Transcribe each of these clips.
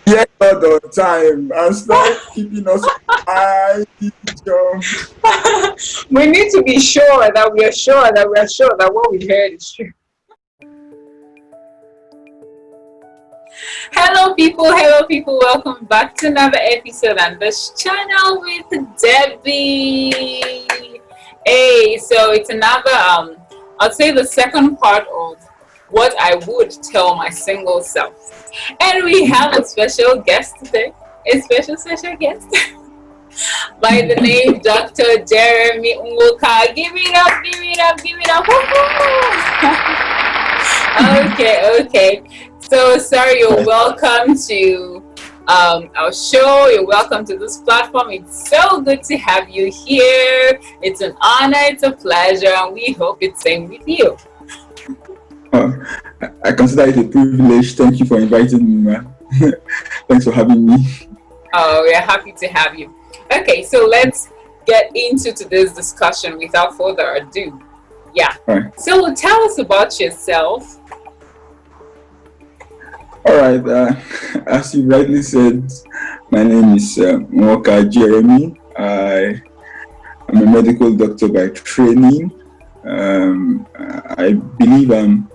Get out on time and start keeping us high jump. We need to be sure that we are sure that we are sure that what we heard is true. Hello people, welcome back to another episode on this channel with Debbie. Hey, so it's another I'd say the second part of what I would tell my single self. And we have a special guest today, a special guest by the name Dr. Jeremy Nwoka. Give it up. Okay. So, sir, you're welcome to our show. You're welcome to this platform. It's so good to have you here. It's an honor. It's a pleasure. And we hope it's same with you. I consider it a privilege. Thank you for inviting me, man. Thanks for having me. Oh, we're happy to have you. Okay, so let's get into today's discussion without further ado. Yeah. Right. So tell us about yourself. All right. As you rightly said, my name is Nwoka Jeremy. I am a medical doctor by training. I believe I'm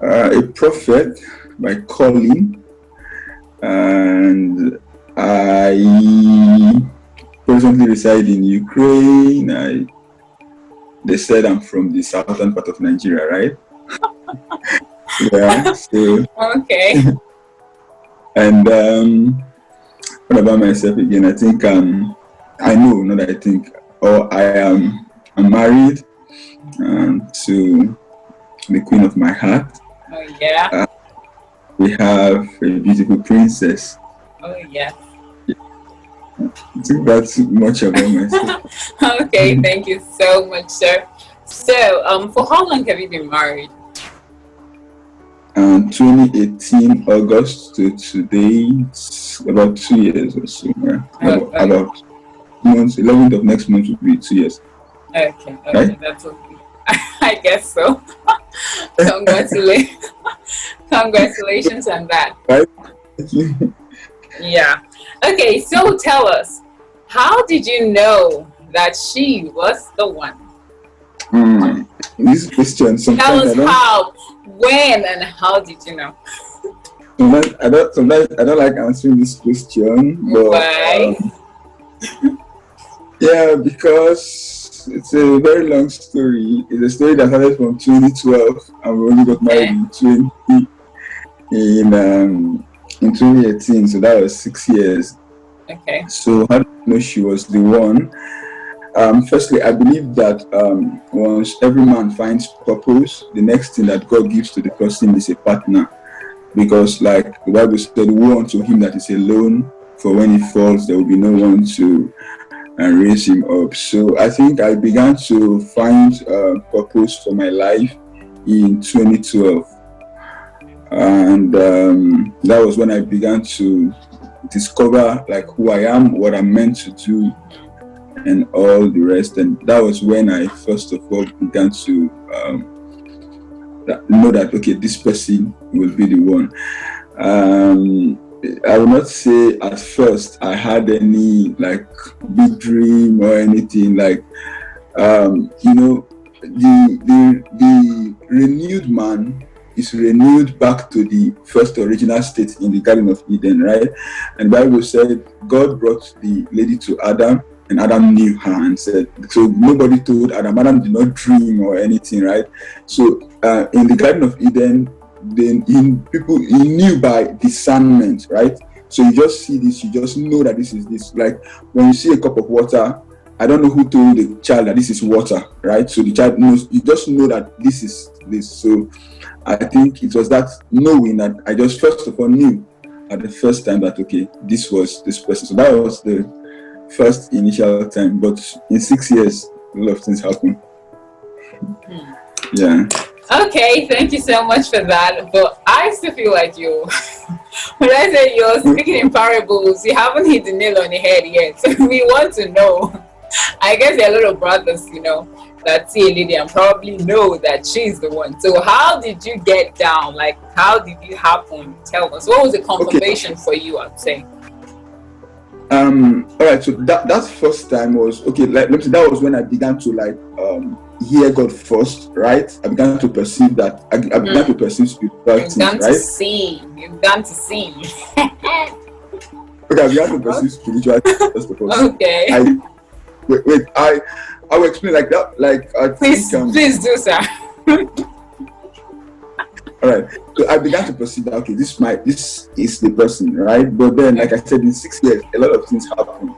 a prophet by calling, and I presently reside in Ukraine. They said I'm from the southern part of Nigeria, right? Yeah. So, Okay. and what about myself again? I think I'm married to the queen of my heart. Oh yeah. We have a beautiful princess. Oh yeah. I think that's much about myself. Okay, thank you so much, sir. So, for how long have you been married? 2018 August to today, it's about 2 years or so. Yeah. About months, 11th of next month will be 2 years. Okay, right? That's okay. I guess so. Congratulations on that. Right? Thank you. Yeah. Okay, so tell us, how did you know that she was the one? This question, Tell us how, when, and how did you know? Sometimes I don't like answering this question. But, why? Yeah, because it's a very long story. It's a story that started from 2012, and we only got married in 2018, so that was 6 years. Okay. So how do I know she was the one? Firstly, I believe that once every man finds purpose, the next thing that God gives to the person is a partner. Because like the Bible said, woe unto him that is alone, for when he falls, there will be no one to raise him up. So I think I began to find purpose for my life in 2012. And that was when I began to discover like who I am, what I'm meant to do, and all the rest. And that was when I first of all began to know that, okay, this person will be the one. I will not say at first I had any like big dream or anything like, the renewed man is renewed back to the first original state in the Garden of Eden, right? And the Bible said God brought the lady to Adam, and Adam knew her and said, so nobody told Adam. Adam did not dream or anything, right? So in the Garden of Eden, he knew by discernment, right? So you just see this, you just know that this is this. Like when you see a cup of water, I don't know who told the child that this is water, right? So the child knows, you just know that this is this. So I think it was that knowing that I just first of all knew at the first time that, okay, this was this person. So that was the first initial time. But in 6 years, a lot of things happened. Yeah. Okay, thank you so much for that. But I still feel like you, when I say you're speaking in parables, you haven't hit the nail on the head yet. We want to know I guess there are a lot of brothers, that see a lady and probably know that she's the one. So how did you get down? Like, how did it happen? Tell us. What was the confirmation for you, I'd say? All right, so that first time was okay. Like, let me say, that was when I began to hear God first, right? I began to perceive that. I began to perceive spiritual things, right? You've done to see. Okay, I began to perceive spiritual things first of all. Okay. I will explain like that. Like, please do, sir. All right. So I began to perceive that this is the person, right? But then, like I said, in 6 years, a lot of things happen.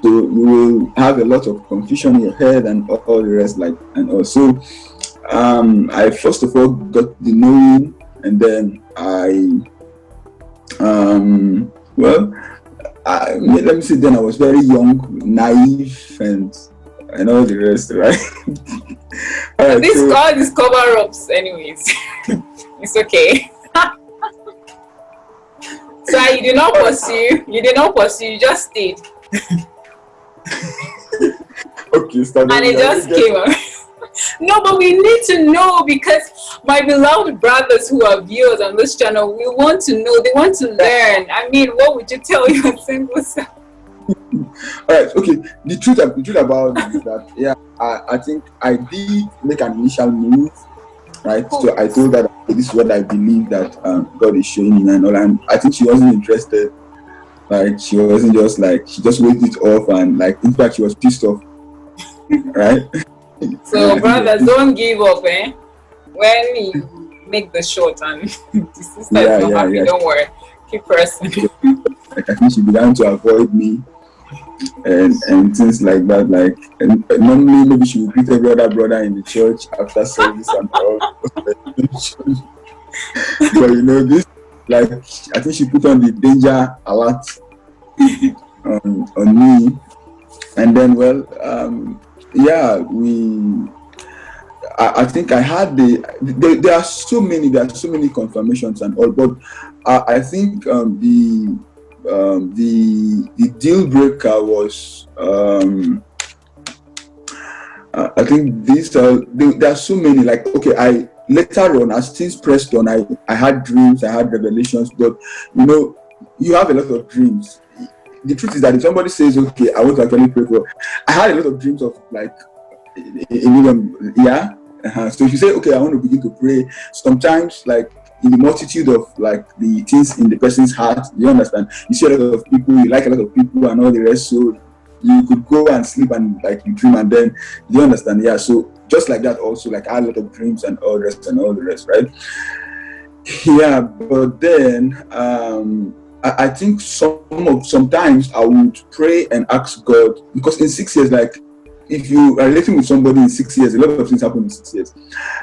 So you will have a lot of confusion in your head and all the rest, and also, I first of all got the knowing, and then let me say, then I was very young, naive, and all the rest, right? All right, all these cover-ups, anyways. It's okay. So you did not pursue. You just stayed. Okay, and it just came up. No, but we need to know, because my beloved brothers who are viewers on this channel, we want to know. They want to learn. I mean, what would you tell your single self? All right, okay. The truth about it is that, I think I did make an initial move, right? So I told her that this is what I believe that God is showing me and all. And I think she wasn't interested. Like, she wasn't just she just waved it off, and in fact, she was pissed off, right? So brothers, don't give up, eh? When you make the shot and the sister is not happy, don't worry, keep pressing. I think she began to avoid me and things like that. And normally maybe she would greet every other brother in the church after service and all. But this, I think she put on the danger alert on me, and then I think I had there are so many confirmations and all, but I think the deal breaker was I think there are so many, I later on, as things pressed on, I had dreams, I had revelations, but you have a lot of dreams. The truth is that if somebody says, okay, I want to actually pray for, I had a lot of dreams of so if you say, okay, I want to begin to pray, sometimes in the multitude of the things in the person's heart, you understand, you see a lot of people, you like a lot of people and all the rest, so you could go and sleep and you dream, and then you understand, so just like that also, I had a lot of dreams and all the rest, right? But then I think sometimes I would pray and ask God, because in 6 years, if you are relating with somebody in 6 years, a lot of things happen in 6 years.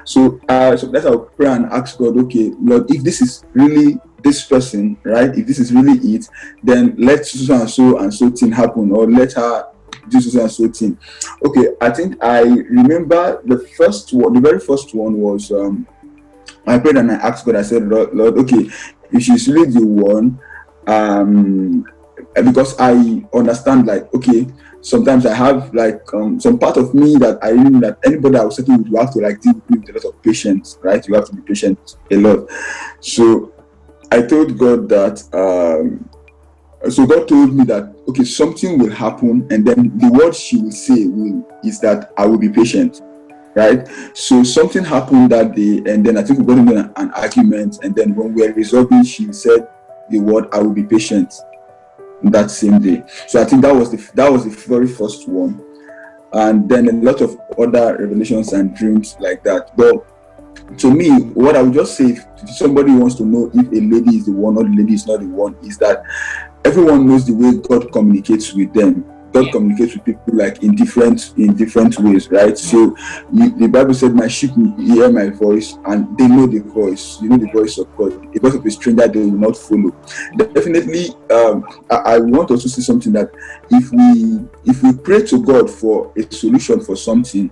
So that's how I would pray and ask God, okay, Lord, if this is really this person, right? If this is really it, then let so and so thing happen, or let her do so and so thing. Okay, I think I remember the very first one was I prayed and I asked God. I said, Lord, okay, if she's really the one, because I understand, okay, sometimes I have some part of me that I knew that anybody I was sitting with, you have to deal with a lot of patience, right? You have to be patient a lot. So I told God that so God told me that, okay, something will happen, and then the word she will say is that I will be patient, right? So something happened that day, and then I think we got into an argument, and then when we were resolving, she said the word I will be patient that same day. So I think that was the very first one, and then a lot of other revelations and dreams like that. But to me, what I would just say, if somebody wants to know if a lady is the one or the lady is not the one, is that everyone knows the way God communicates with them. God communicates with people in different ways, right? So the Bible said, my sheep hear my voice, and they know the voice. You know the voice of God. The voice of a stranger they will not follow. Definitely, I want to also say something, that if we pray to God for a solution for something,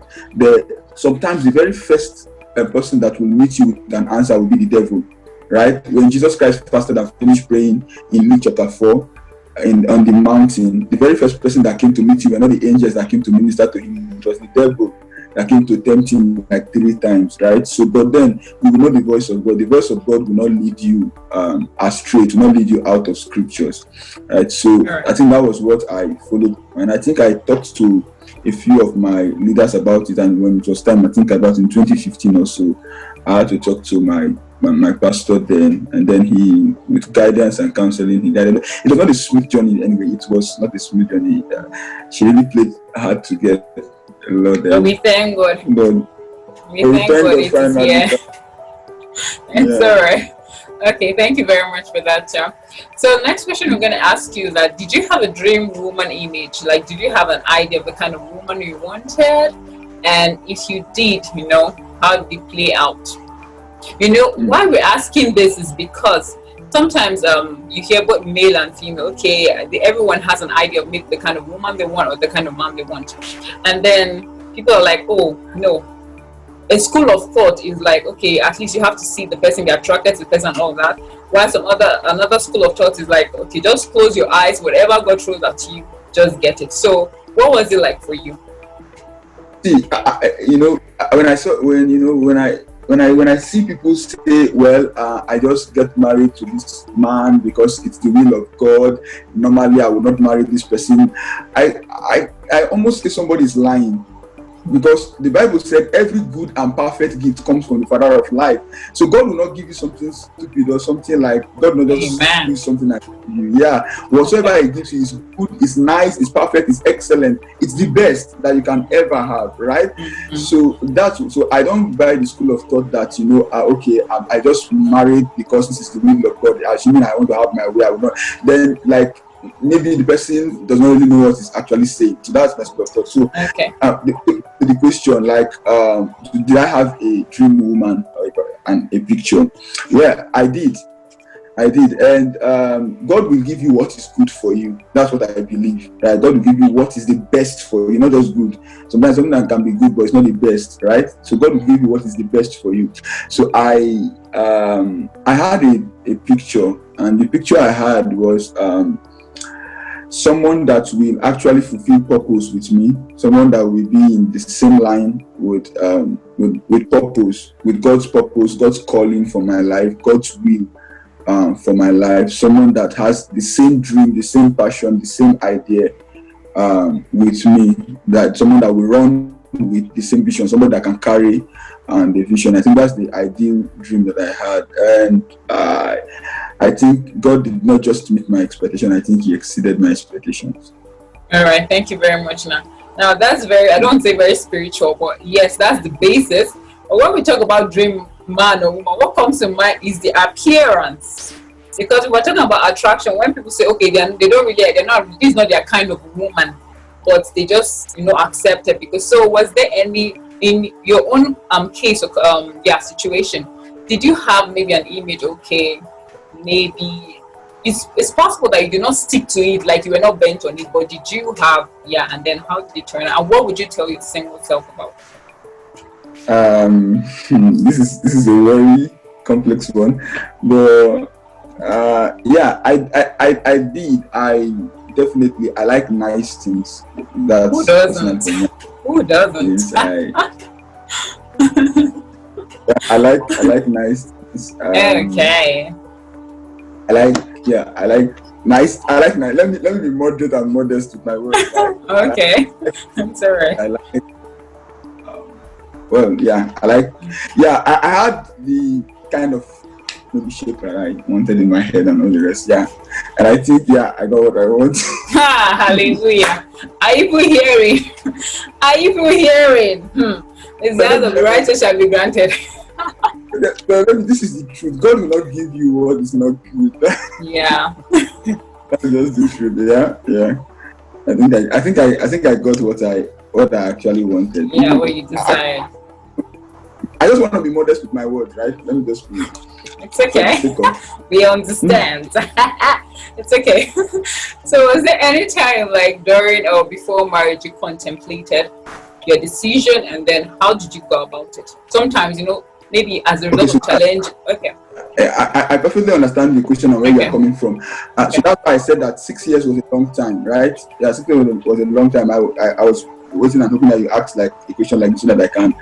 sometimes the very first person that will meet you with an answer will be the devil, right? When Jesus Christ fasted and finished praying in Luke chapter 4, on the mountain, the very first person that came to meet him were not the angels that came to minister to him. It was the devil that came to tempt him like 3 times, right? So, but then you will know the voice of God. The voice of God will not lead you astray, it will not lead you out of scriptures, right? So, I think that was what I followed, and I think I talked to a few of my leaders about it. And when it was time, I think about in 2015 or so, I had to talk to my pastor then, and then he, with guidance and counseling, he guided. It was not a smooth journey anyway. It was not a smooth journey. She really played hard to get a lot there. But we thank God. We thank God it is here. It's alright. Okay, thank you very much for that, John. So next question I'm going to ask you is that, did you have a dream woman image? Like, did you have an idea of the kind of woman you wanted? And if you did, how did it play out? Why we're asking this is because sometimes you hear both male and female. Okay, everyone has an idea of maybe the kind of woman they want or the kind of man they want. And then people are like, oh, no. A school of thought is like, okay, at least you have to see the person, be attracted to the person and all that. While another school of thought is like, okay, just close your eyes, whatever God throws at you, just get it. So what was it like for you? See, when I see people say, well, I just get married to this man because it's the will of God. Normally, I would not marry this person. I almost say somebody is lying, because the Bible said every good and perfect gift comes from the Father of light. So God will not give you something stupid or something like, God will not just give you something like you. Yeah, whatsoever He gives you is good, is nice, is perfect, is excellent. It's the best that you can ever have, right? So I don't buy the school of thought that okay, I just married because this is the will of God. Assuming I want to have my way, I will not. Then maybe the person does not really know what he's actually saying. So that's my school of thought. So okay. The question, did I have a dream woman and a picture? Yeah, I did. And God will give you what is good for you. That's what I believe, right? God will give you what is the best for you, not just good. Sometimes something that can be good, but it's not the best, right? So God will give you what is the best for you. So I had a picture, and the picture I had was someone that will actually fulfill purpose with me, someone that will be in the same line with purpose, with God's purpose, God's calling for my life, God's will for my life, someone that has the same dream, the same passion, the same idea with me, that someone that will run with the same vision, someone that can carry the vision. I think that's the ideal dream that I had, and I think God did not just meet my expectation, I think He exceeded my expectations. All right, thank you very much. Now that's I don't say very spiritual, but yes, that's the basis. But when we talk about dream man or woman, what comes to mind is the appearance. Because we're talking about attraction. When people say, okay, this is not their kind of woman, but they just accept it. Because so was there any in your own case or situation? Did you have maybe an image? Okay, maybe it's possible that you did not stick to it, like you were not bent on it, but did you have and then how did it turn out, and what would you tell your single self about? This is a very complex one, but I did. I definitely, I like nice things. Who doesn't? Who doesn't? I like nice things. Okay. I like nice. Let me be moderate and modest with my words. Okay, it's alright. I like. I had the kind of maybe shape that I wanted in my head and all the rest. Yeah, and I think I got what I want. Hallelujah! Are you hearing? Is that the righteous shall be granted? This is the truth. God will not give you what is not good. Yeah. That's just the truth. Yeah. I think I got what I actually wanted. Yeah, what you decide. I just want to be modest with my words, right? Let me just be. It's okay. We understand. It's okay. So was there any time like during or before marriage you contemplated your decision, and then how did you go about it? Sometimes, maybe as a result of challenge. Okay. I perfectly understand the question and where you are coming from. So that's why I said that 6 years was a long time, right? Yeah, 6 years was a long time. I was waiting and hoping that you asked like a question like this so that I can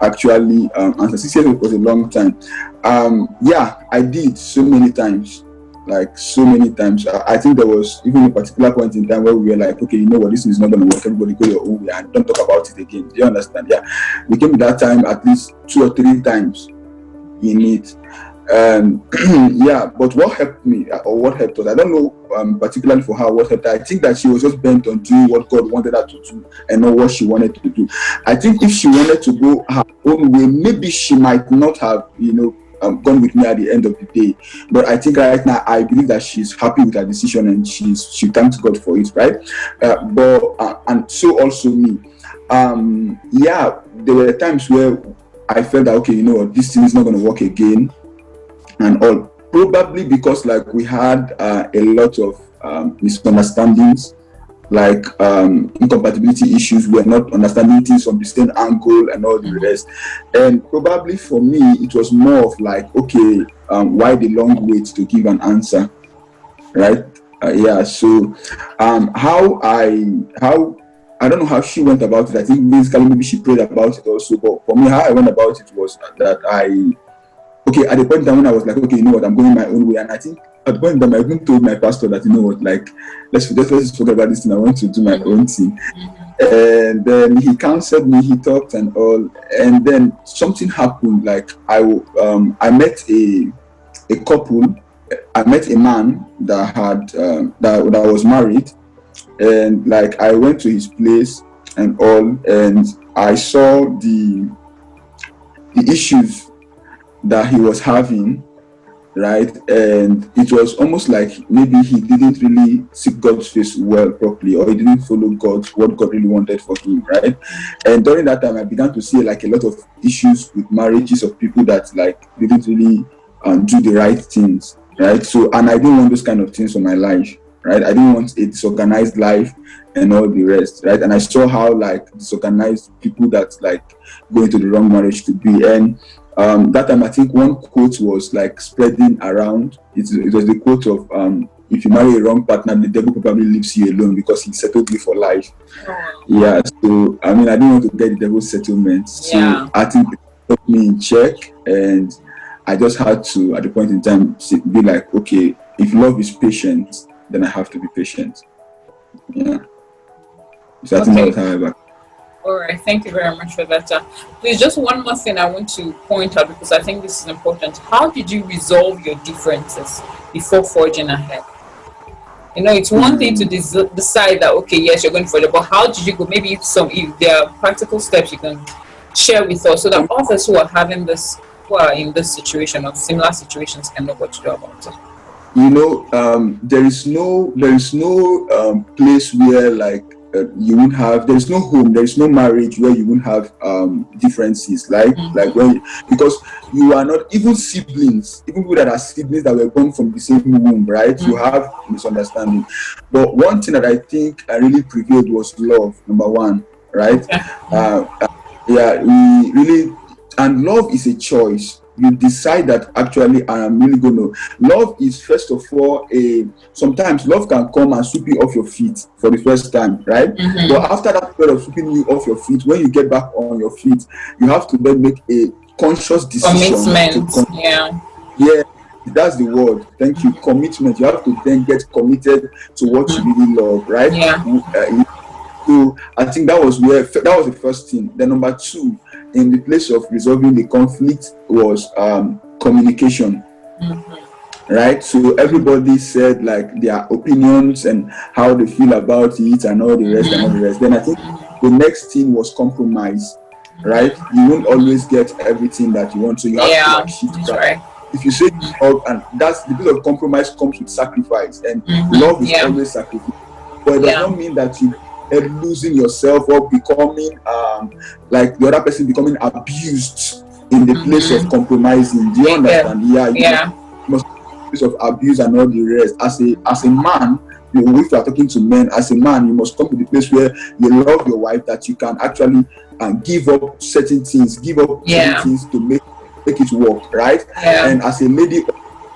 actually answer. 6 years was a long time. Yeah, I did so many times. Like so many times. I think there was even a particular point in time where we were like, okay, you know what, this is not going to work. Everybody go your own way and don't talk about it again. Do you understand? Yeah. We came to that time at least 2 or 3 times in it. Yeah, but what helped me or what helped us, I don't know particularly for her what helped her. I think that she was just bent on doing what God wanted her to do and not what she wanted to do. I think if she wanted to go her own way, maybe she might not have, gone with me at the end of the day. But I think right now I believe that she's happy with her decision and she thanks God for it, right? And so also me. Yeah, there were times where I felt that, okay, you know what, this thing is not going to work again and all. Probably because like we had a lot of misunderstandings, like incompatibility issues. We are not understanding things from the same angle and all the rest. And probably for me, it was more of like, okay, why the long wait to give an answer, right? Yeah. So, how I don't know how she went about it. I think basically maybe she prayed about it also. But for me, how I went about it was that at the point in time when I was like, okay, you know what, I'm going my own way. And I think at the point in time, I even told my pastor that, you know what, like, let's forget about this thing. I want to do my own thing. And then he counseled me, he talked and all. And then something happened. Like I met a couple. I met a man that had that was married, and like I went to his place and all, and I saw the issues that he was having, right? And it was almost like maybe he didn't really seek God's face well properly, or he didn't follow what God really wanted for him, right? And during that time I began to see like a lot of issues with marriages of people that like didn't really do the right things, right? So, and I didn't want those kind of things for my life, right? I didn't want a disorganized life and all the rest, right? And I saw how like disorganized people that like go into the wrong marriage could be. And that time I think one quote was like spreading around. It was the quote of if you marry a wrong partner, the devil probably leaves you alone because he settled you for life. Yeah, so I mean I didn't want to get the devil's settlement. So I think it put me in check, and I just had to at the point in time be like, okay, if love is patient, then I have to be patient. Yeah. So I think that was how I back. All right, thank you very much for that. There's just one more thing I want to point out because I think this is important. How did you resolve your differences before forging ahead? You know, it's one thing to decide that, okay, yes, you're going to forge it, but how did you go? Maybe if there are practical steps you can share with us so that others who are in this situation or similar situations can know what to do about it. You know, there is no place where like you won't have, there's no home, there's no marriage where you won't have differences, like when, because you are not even siblings, even people that are siblings that were born from the same womb, right? You have misunderstanding. But one thing that I think I really prevailed was love, number one, right? Yeah, we really, and love is a choice. You decide that actually I am really going to. Love is first of all sometimes love can come and sweep you off your feet for the first time, right? But after that period of sweeping you off your feet, when you get back on your feet, you have to then make a conscious decision. Commitment. Yeah, that's the word. Thank you. Commitment. You have to then get committed to what you really love, right? So I think that was the first thing. Then number two, in the place of resolving the conflict was communication, right? So everybody said like their opinions and how they feel about it and all the rest. Then I think the next thing was compromise, right? You won't always get everything that you want, so you have to like shift back. Right. If you say love, and that's the bit of compromise comes with sacrifice, and love is always sacrifice, but it does not mean that you losing yourself or becoming like the other person becoming abused in the place of compromising. Do you understand? You must place of abuse and all the rest. As a man, if you are talking to men, as a man, you must come to the place where you love your wife, that you can actually give up certain things, certain things to make it work, right? And as a lady,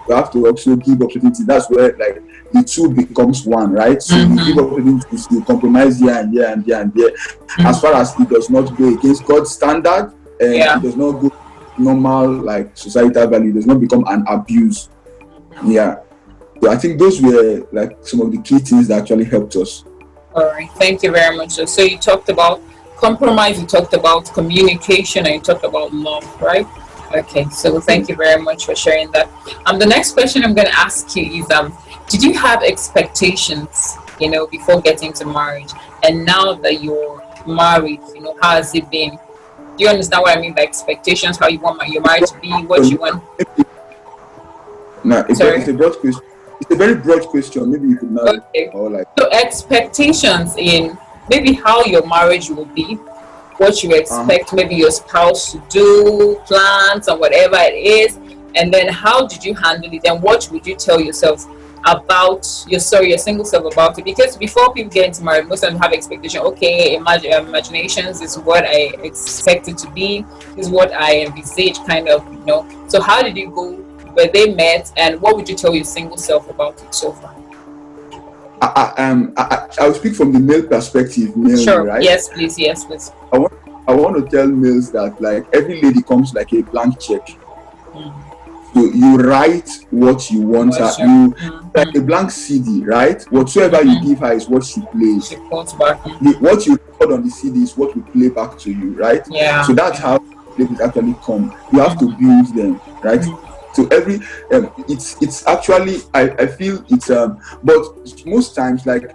you have to also give up certain things. That's where like the two becomes one, right? So you give up certain things, you compromise here and there and there and there. As far as it does not go against God's standard, and it does not go normal like societal value, it does not become an abuse. Yeah. So I think those were like some of the key things that actually helped us. All right, thank you very much. So you talked about compromise, you talked about communication, and you talked about love, right? Okay, so thank you very much for sharing that. The next question I'm going to ask you is, did you have expectations, before getting to marriage? And now that you're married, how has it been? Do you understand what I mean by expectations? How you want your marriage to be? What you want? No, it's a broad question. It's a very broad question. Maybe you could know. Okay. So expectations in maybe how your marriage will be, what you expect maybe your spouse to do, plans and whatever it is, and then how did you handle it, and what would you tell yourself about your single self about it? Because before people get into marriage, most of them have expectation. Okay, imaginations is what I expect it to be, is what I envisage, kind of, So how did you go where they met, and what would you tell your single self about it so far? I'll speak from the male perspective, sure. Right? Yes, please. I want to tell males that like every lady comes like a blank check. So you write what you want her, like a blank CD, right? Whatsoever you give her is what she plays. She calls back. What you record on the CD is what will play back to you, right? Yeah. So that's how ladies actually come. You have to build them, right? So every it's actually I feel it's but most times like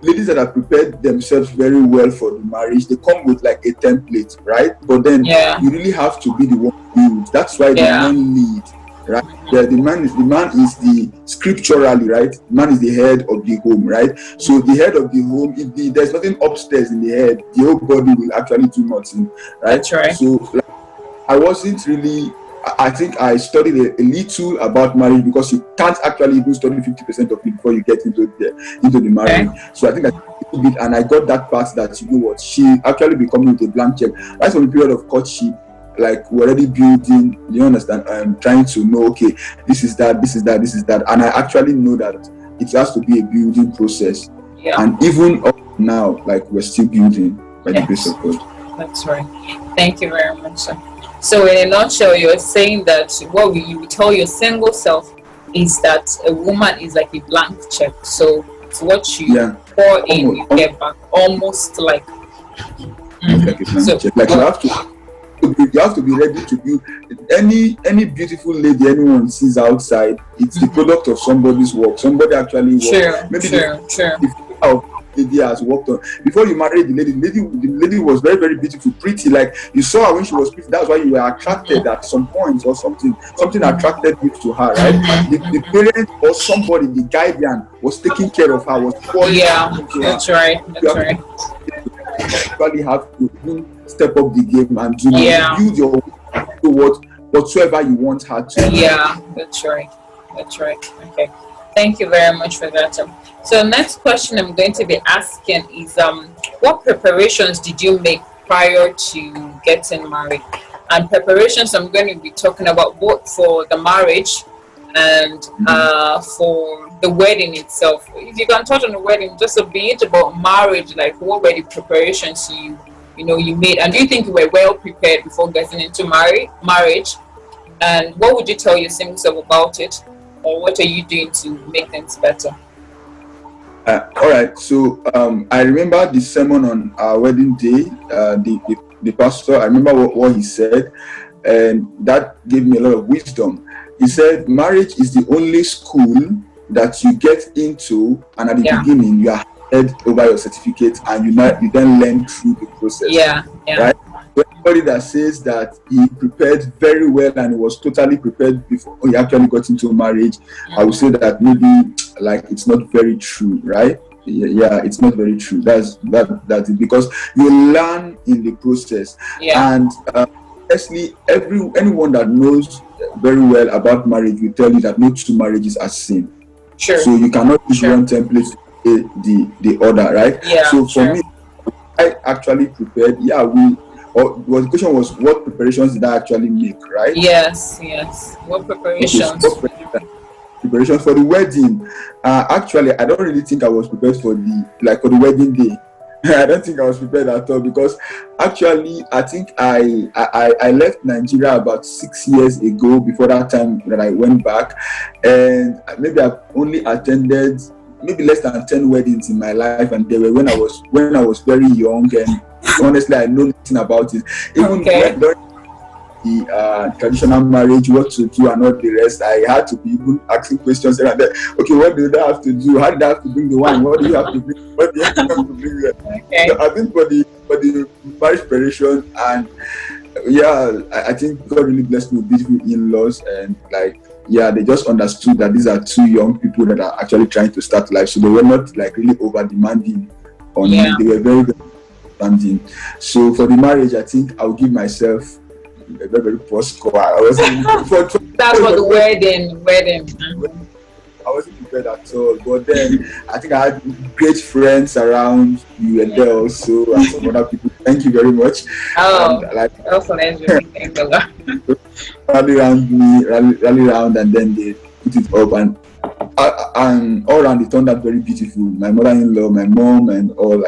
ladies that have prepared themselves very well for the marriage, they come with like a template, right? But then you really have to be the one who builds. That's why the man lead, right? The man is the scripturally, right? The man is the head of the home, right? So the head of the home, if there's nothing upstairs in the head, the whole body will actually do nothing, right? That's right. So like, I wasn't really. I think I studied a little about marriage because you can't actually even study 50% of it before you get into the marriage. Okay. So I think I did a little bit, and I got that part that she actually becoming with a blank check. Right from the period of courtship, like we're already building. You understand? I'm trying to know. Okay, this is that, and I actually know that it has to be a building process. Yeah. And even up now, like we're still building by the grace of God. That's right. Thank you very much, sir. So in a nutshell, you're saying that what you tell your single self is that a woman is like a blank check. So it's what you pour in, you get back. Almost like like a blank check. Like you have to be ready to build any beautiful lady anyone sees outside. It's the product of somebody's work. Somebody actually worked. Sure. Lady has worked on. Before you married the lady was very, very beautiful, pretty. Like you saw her when she was pretty. That's why you were attracted at some point, or something attracted you to her, right? The parent or somebody, the guardian, was taking care of her, was pouring into that's her. Right. That's right. You probably have to step up the game and build your way to whatsoever you want her to. Yeah, that's right. Okay. Thank you very much for that. So next question I'm going to be asking is what preparations did you make prior to getting married? And preparations I'm going to be talking about both for the marriage and for the wedding itself. If you can touch on the wedding, just a bit about marriage, like what were the preparations you made, and do you think you were well prepared before getting into marriage? And what would you tell your single self about it? Or what are you doing to make things better? All right. So I remember the sermon on our wedding day. The pastor, I remember what he said, and that gave me a lot of wisdom. He said, marriage is the only school that you get into, and at the beginning you are head over your certificate, and you then learn through the process. Right. So anybody that says that he prepared very well and he was totally prepared before he actually got into marriage, I would say that maybe like it's not very true, right? Yeah, it's not very true. That's it, because you learn in the process. And honestly, anyone that knows very well about marriage will tell you that no two marriages are same. Sure. So you cannot use one template to the other, right? So for me, I actually prepared. The question was, what preparations did I actually make, right? Yes. What preparations? Okay, so preparation for the wedding. Actually, I don't really think I was prepared for the wedding day. I don't think I was prepared at all, because actually I think I left Nigeria about 6 years ago. Before that time that I went back, and maybe I've only attended maybe less than 10 weddings in my life, and they were when I was very young, and honestly I know nothing about it. Even during the traditional marriage, what to do and all the rest, I had to be even asking questions around there. Okay, what do I have to do? How did I have to bring the wine? What do you have to bring? What do you have to bring? Okay. So I think for the marriage preparation, and I think God really blessed me with beautiful in-laws, and they just understood that these are two young people that are actually trying to start life, so they were not really over demanding on me. They were very, very demanding. So for the marriage, I think I'll give myself a very, very poor score. That's for the wedding. I wasn't prepared at all, but then I think I had great friends around. You were there also, and some other people. Thank you very much. Thank the Lord. rally around, and then they put it up, and all around it turned out very beautiful. My mother-in-law, my mom, and all,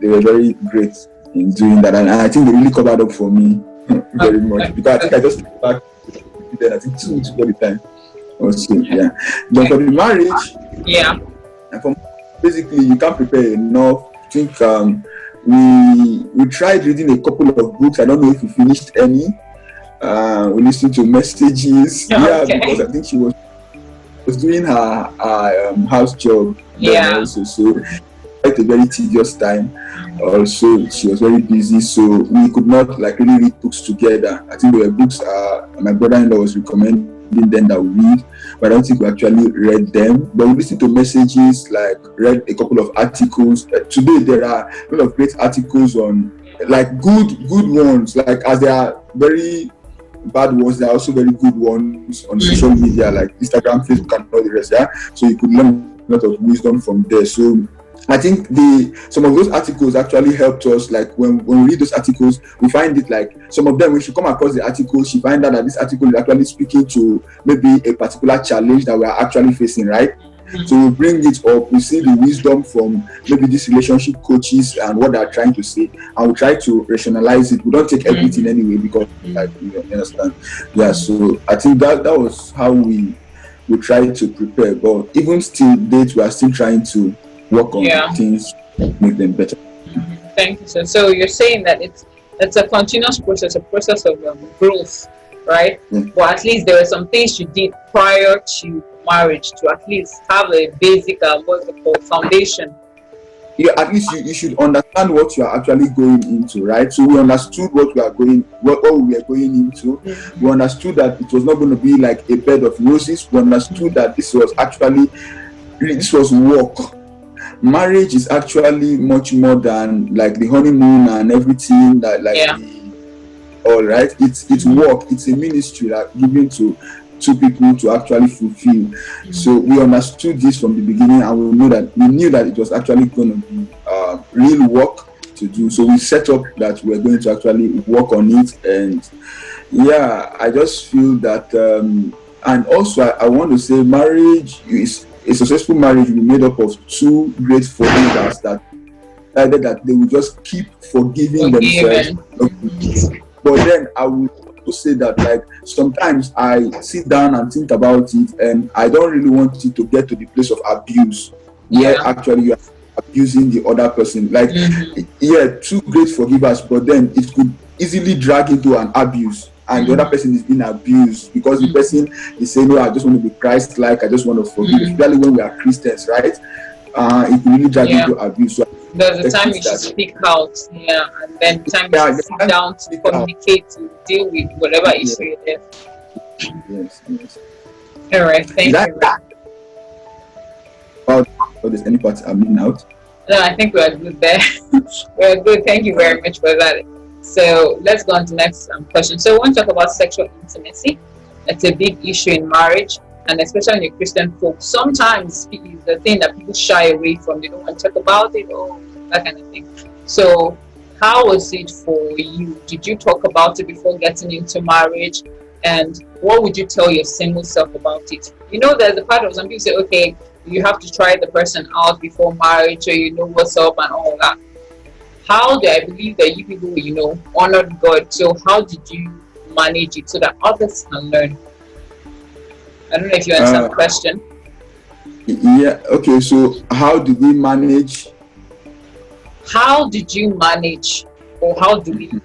they were very great in doing that, and I think they really covered up for me very much, because I think I just came back then, I think 2 weeks before the time also. But for the marriage, and basically you can't prepare enough. I think we tried reading a couple of books. I don't know if we finished any. We listened to messages. Because I think she was doing her house job also, so quite a very tedious time. Also, she was very busy, so we could not really read books together. I think there were books my brother-in-law was recommending then that we read, but I don't think we actually read them. But we listened to messages, read a couple of articles. Today there are a lot of great articles on good ones. As there are very bad ones, there are also very good ones on social media, like Instagram, Facebook, and all the rest. So you could learn a lot of wisdom from there. So I think some of those articles actually helped us. When we read those articles, we find it some of them, when she come across the article, she find out that this article is actually speaking to maybe a particular challenge that we are actually facing, right? So we bring it up, we see the wisdom from maybe these relationship coaches and what they're trying to say, and we try to rationalize it. We don't take everything anyway, because you understand. So I think that was how we try to prepare. But even still date, we are still trying to work on things, make them better. Thank you, sir. So you're saying that it's a continuous process, a process of growth, right? But at least there were some things you did prior to marriage to at least have a basic foundation. At least you should understand what you are actually going into, right? So we understood what we were going into. We understood that it was not going to be like a bed of roses. We understood that this was work. Marriage is actually much more than the honeymoon and everything all right. It's work. It's a ministry given to two people to actually fulfill. So we understood this from the beginning, and we knew that it was actually going to be real work to do. So we set up that we're going to actually work on it. And I just feel that and also I want to say marriage is a successful marriage will be made up of two great forgivers that they will just keep forgiving themselves. But then I would also say that sometimes I sit down and think about it, and I don't really want it to get to the place of abuse, where actually you are abusing the other person. Two great forgivers, but then it could easily drag into an abuse. And the other person is being abused because the person is saying, "No, I just want to be Christ-like. I just want to forgive." Especially when we are Christians, right? It can really drag into abuse. So there's the time you should speak out, and then time you should sit down to communicate, to deal with whatever issue it is. Yes. All right, thank you. There's any part I'm leaving out? No, I think we're good there. We're good. Thank you very much for that. So let's go on to the next question. So we want to talk about sexual intimacy. It's a big issue in marriage, and especially in the Christian folk. Sometimes it's the thing that people shy away from. They don't want to talk about it or that kind of thing. So how was it for you? Did you talk about it before getting into marriage? And what would you tell your single self about it? You know, there's a part of some people say, okay, you have to try the person out before marriage, so you know what's up and all that. How do I believe that you people, honored God? So how did you manage it so that others can learn? I don't know if you understand the question. Yeah. Okay. So how did we manage? How did you manage, or how do you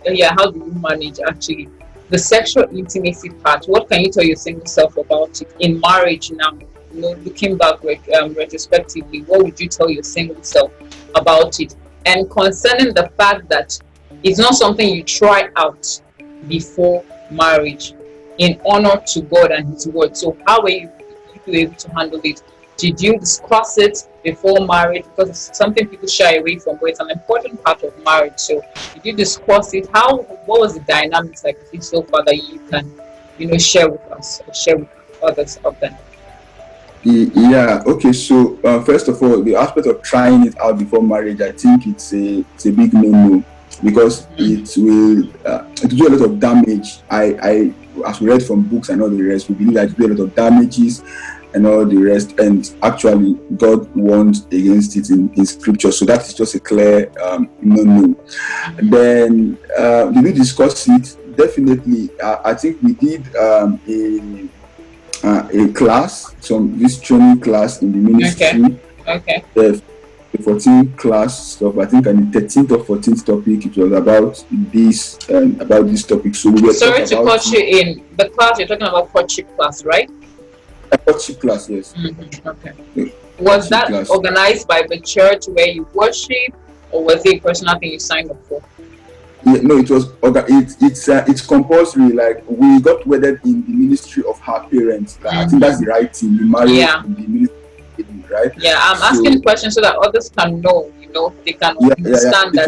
manage actually the sexual intimacy part? What can you tell your single self about it in marriage now? Looking back retrospectively, what would you tell your single self about it? And concerning the fact that it's not something you try out before marriage, in honor to God and His word. So how were you able to handle it? Did you discuss it before marriage? Because it's something people shy away from, but it's an important part of marriage. So did you discuss it? What was the dynamics like so far that you can, share with us or share with others of them? Yeah. Okay. So first of all, the aspect of trying it out before marriage, I think it's a big no-no, because it will do a lot of damage. I as we read from books and all the rest, we believe that it will do a lot of damages and all the rest, and actually God warns against it in scripture. So that is just a clear no-no. Then did we discuss it? Definitely. I think we did a class, this training class in the ministry. Okay. The 14th class stuff. I think on the 13th or 14th topic, it was about this topic. So we were sorry to cut you in. The class you're talking about, courtship class, right? A courtship class, yes. Okay. Was that class organized by the church where you worship, or was it a personal thing you signed up for? Yeah, no, it was. It's compulsory. Like, we got wedded in the ministry of her parents. Like, I think that's the right thing. We married in the ministry, right? Yeah, I'm asking questions so that others can know. They can understand that.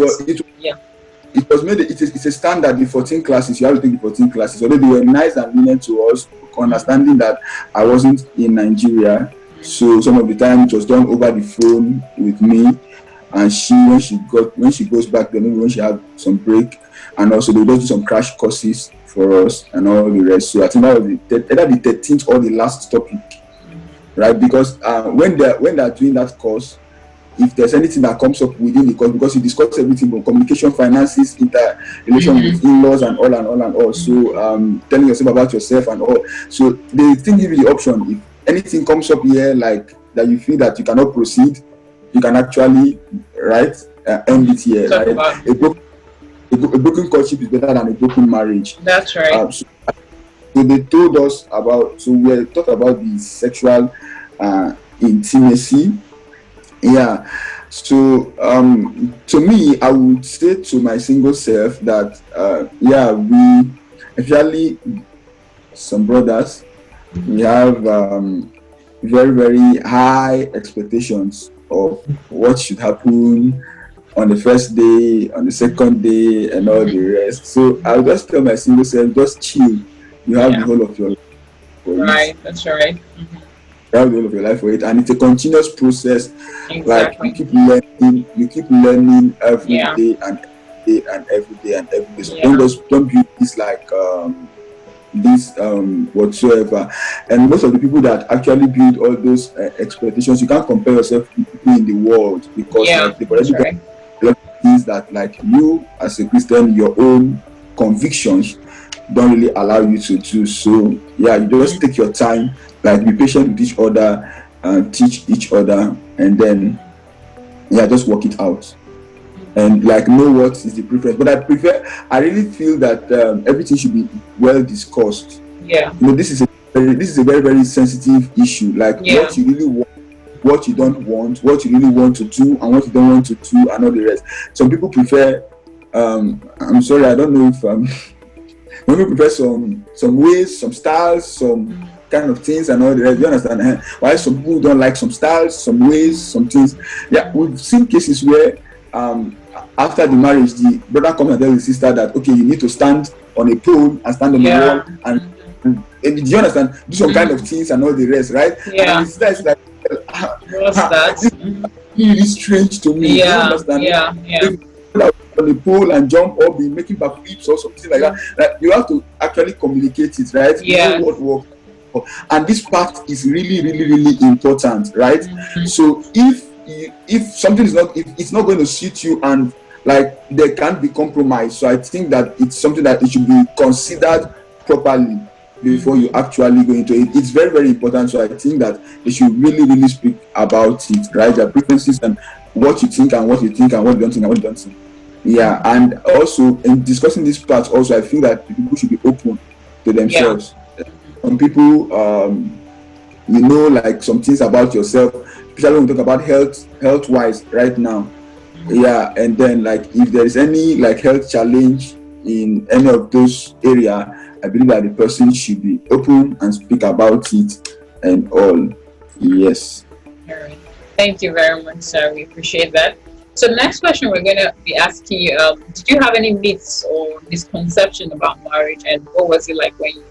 It was made. It's a standard. The 14 classes, you have to take the 14 classes. Although they were nice and lenient to us, understanding that I wasn't in Nigeria, so some of the time it was done over the phone with me. And when she goes back, then maybe when she had some break, and also they just do some crash courses for us and all the rest. So I think that was either the 13th or the last topic, right? Because when they're doing that course, if there's anything that comes up within the course, because you discuss everything from communication, finances, interrelation with in-laws and all. So telling yourself about yourself and all. So they still give you the option. If anything comes up here like that, you feel that you cannot proceed, you can actually end it here. Right? A broken courtship is better than a broken marriage. That's right. So they told us about. So we talked about the sexual intimacy. Yeah. So to me, I would say to my single self that we, especially some brothers, we have very, very high expectations of what should happen on the first day, on the second day, and all the rest. So I'll just tell my single self, just chill. You have the whole of your life for it. That's right. You have the whole of your life for it, and it's a continuous process. Exactly. Like you keep learning every day and every day. So don't be this like this whatsoever. And most of the people that actually build all those expectations, you can't compare yourself to people in the world, because they've already got a lot of things that, like, you as a Christian, your own convictions don't really allow you to do. So you just take your time, like, be patient with each other and teach each other, and then just work it out. And like, know what is the preference. But I really feel that everything should be well discussed. This is a very, very sensitive issue. Like, what you really want, what you don't want, what you really want to do, and what you don't want to do, and all the rest. Some people prefer I'm sorry, I don't know if some people prefer some ways, some styles, some kind of things and all the rest. You understand? Why some people don't like some styles, some ways, some things. We've seen cases where after the marriage, the brother comes and tells the sister that, okay, you need to stand on a pole and stand on the wall, and do you understand? Do some kind of things and all the rest, right? And the sister is like, what's that? This is really strange to me. You understand? that on the pool and jump or be making backflips or something like that. Like, you have to actually communicate it, right? Yeah. Know what works. And this part is really, really, really important, right? So if something is not, if it's not going to suit you, and like there can't be compromise, so I think that it's something that it should be considered properly before you actually go into it. It's very, very important. So I think that they should really, really speak about it, right? Their preferences and what you think and what you think and what you don't think and what you don't think. Yeah, and also in discussing this part, also I feel that people should be open to themselves. Some people, like some things about yourself, especially when we talk about health wise right now. Yeah, and then like if there is any like health challenge in any of those area, I believe that the person should be open and speak about it and all. Yes. All right. Thank you very much, sir. We appreciate that. So the next question we're going to be asking you, did you have any myths or misconception about marriage, and what was it like when you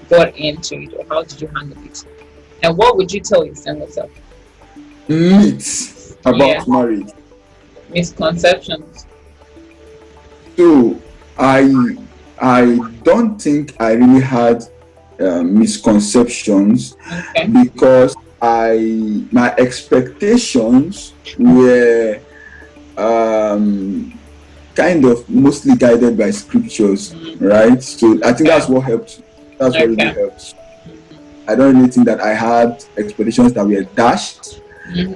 got into it, or how did you handle it? And what would you tell your single self? Myths about marriage. Misconceptions. So I don't think I really had misconceptions, because my expectations were kind of mostly guided by scriptures, right? So I think that's what helps. That's what really helps. I don't really think that I had expectations that were dashed. There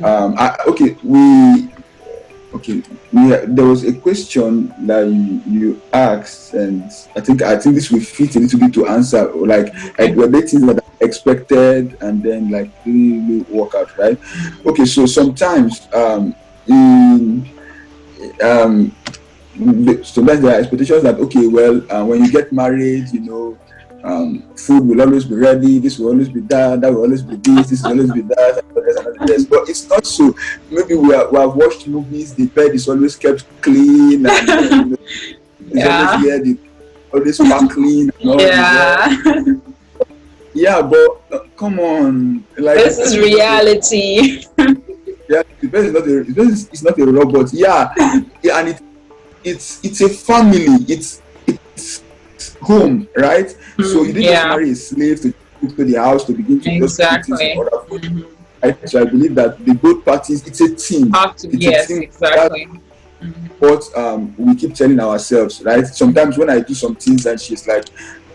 was a question that you asked, and I think this will fit a little bit to answer. Like were there things that I expected and then like didn't really work out, right? Okay, so sometimes sometimes there are expectations that when you get married, food will always be ready, this will always be that will always be this will always be that, and but it's not so. Maybe we have watched movies, the bed is always kept clean, and it's always there, always sparkling and all but come on, like this is reality. The bed is not a robot. And it's a family, it's home, right? So you didn't just marry a slave to the house to begin to just put things in order for you. Right? So I believe that the both parties, it's a team. Exactly. What we keep telling ourselves, right? Sometimes when I do some things and she's like,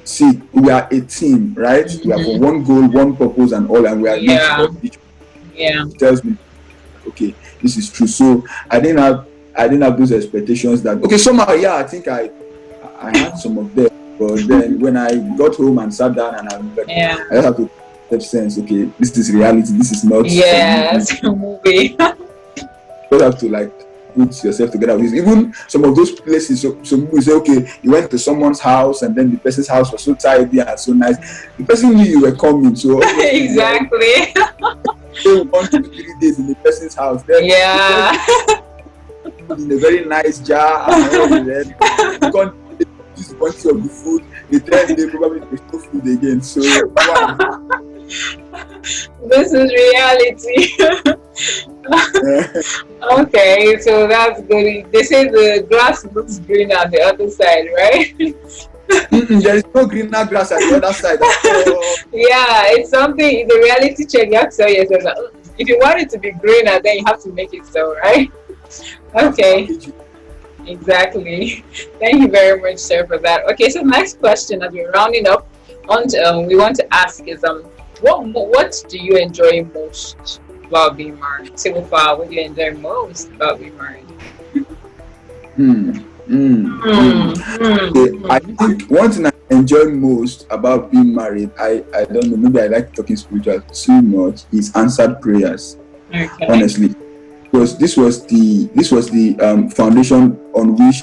see, we are a team, right? We have one goal, one purpose and all, and we are each She tells me, okay, this is true. So I didn't have those expectations that somehow I think I had some of them. But then when I got home and sat down and I just have to have sense, this is reality, this is not a movie. You have to like put yourself together with even some of those places. So people say, you went to someone's house and then the person's house was so tidy and so nice. The person knew you were coming, so exactly. So 1 to 3 days in the person's house. Then in a very nice jar and then you can't use the quantity of the food. The third day probably there's no food again. So this is reality. Okay, so that's good. They say the grass looks green on the other side, right? There is no greener grass at the other side. It's something, the reality check. You have to tell yourself that if you want it to be greener, then you have to make it so, right? Okay. Exactly. Thank you very much, sir, for that. Okay, so next question as we're rounding up, we want to ask is what do you enjoy most about being married? So far, what do you enjoy most about being married? I think one thing I enjoy most about being married, I don't know, maybe I like talking spiritual too much, is answered prayers. Honestly. Because this was the foundation on which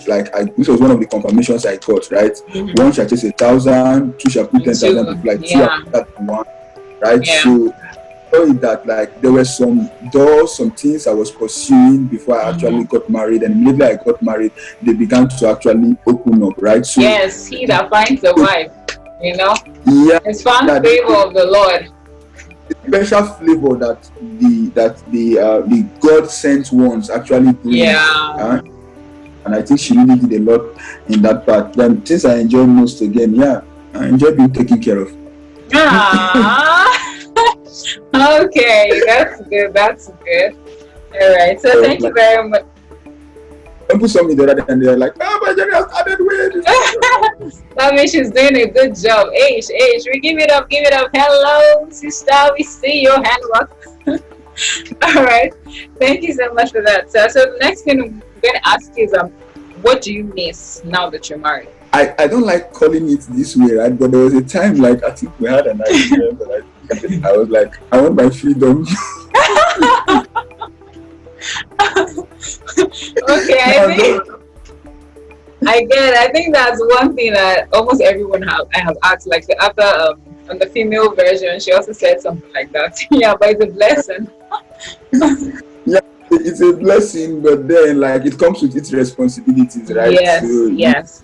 this was one of the confirmations I got, right? One shall chase 1,000, two shall put 10,000, like two at one, right? So that there were some doors, some things I was pursuing before I actually got married, and immediately I got married, they began to actually open up, right? So he that finds a wife, it's found the favor of the Lord. The special flavor that the God sent ones actually bring. And I think she really did a lot in that part. Then things I enjoy most again, I enjoy being taken care of. Okay, that's good. That's good. All right. So thank you very much. Don't put something the other day and they're like, oh, my journey has started with. That means she's doing a good job. H, we give it up. Hello, sister. We see your handwork. All right. Thank you so much for that. So the next thing I'm going to ask you is, what do you miss now that you're married? I don't like calling it this way, right? But there was a time, like, I think we had an idea, but I was like, I want my freedom. Okay, I think that's one thing that almost everyone has asked. Like after on the female version, she also said something like that. Yeah, but it's a blessing. Yeah, it's a blessing, but then like it comes with its responsibilities, right? Yes, so yes.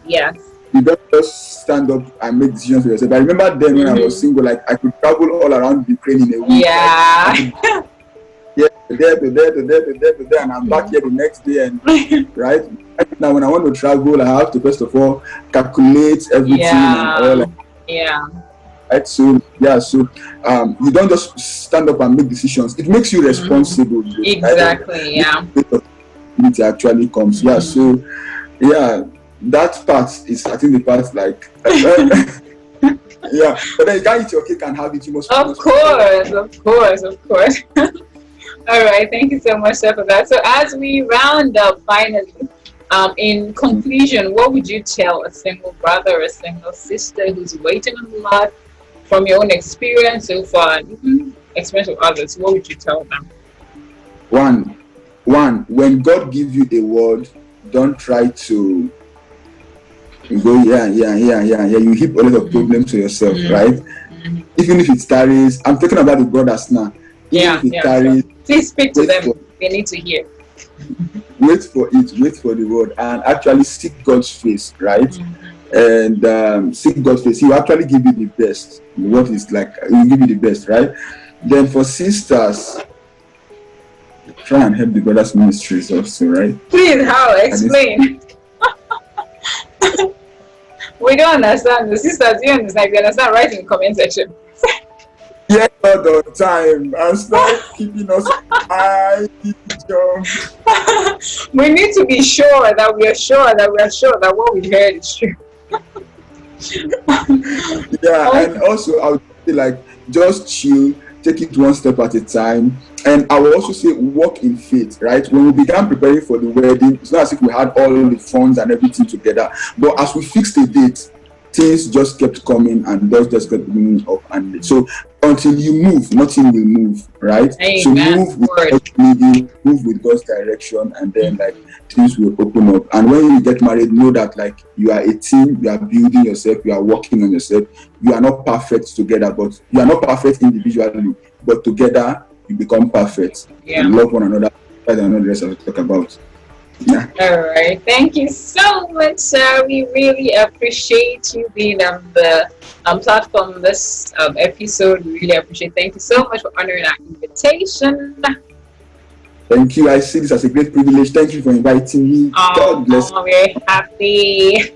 You don't just stand up and make decisions for yourself. I remember then when I was single, like I could travel all around Ukraine in a week. Yeah. To there, and I'm back here the next day, and right now when I want to travel, I have to first of all calculate everything and all. Yeah. Right. So you don't just stand up and make decisions. It makes you responsible. Exactly. Right? It actually comes. Yeah. So that part is, I think, the part like. Yeah, but then you can't eat your cake and have it. You must. Of course. All right, thank you so much, sir, for that. So as we round up finally, in conclusion, what would you tell a single brother or a single sister who's waiting on the Lord from your own experience so far, experience of others? What would you tell them? One, when God gives you a word, don't try to go, you heap a lot of problems to yourself, right? Even if it tarries, I'm talking about the brothers now. Tarries, please speak to them. They need to hear. Wait for the word, and actually seek God's face, right? And seek God's face. He will actually give you the best. What is like, he will give you the best, right? Then for sisters, try and help the brothers' ministries also, right? Please, how? Explain. We don't understand. The sisters, you understand? If you understand, write in the comment section. Yeah, all the time, and start keeping us high. We need to be sure that that what we heard is true. And also I would say, like, just chill, take it one step at a time. And I will also say walk in faith, right? When we began preparing for the wedding, it's not as if we had all the funds and everything together, but as we fixed the date, things just kept coming and doors just kept moving up, and so until you move, nothing will move, right? Amen. So move with God's leading, move with God's direction, and then like things will open up. And when you get married, know that like you are a team, you are building yourself, you are working on yourself. You are not perfect together, but you are not perfect individually, but together you become perfect. And love one another. That's another rest I will talk about. Yeah. All right. Thank you so much, sir. We really appreciate you being on the platform this episode. We really appreciate. Thank you so much for honoring our invitation. Thank you. I see this as a great privilege. Thank you for inviting me. God bless. We're happy.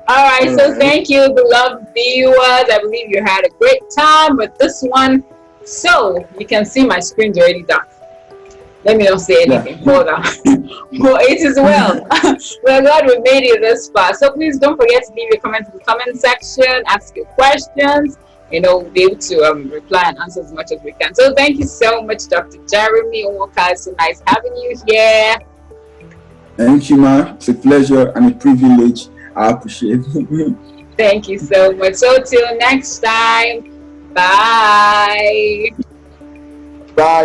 All right. So thank you, beloved viewers. I believe you had a great time with this one. So you can see my screen's already dark. Let me not say anything further. But it is well. We're glad we made it this far. So please don't forget to leave your comments in the comment section, ask your questions. We'll be able to reply and answer as much as we can. So thank you so much, Dr. Jeremy Nwoka. It's so nice having you here. Thank you, ma. It's a pleasure and a privilege. I appreciate it. Thank you so much. So till next time, bye. Bye.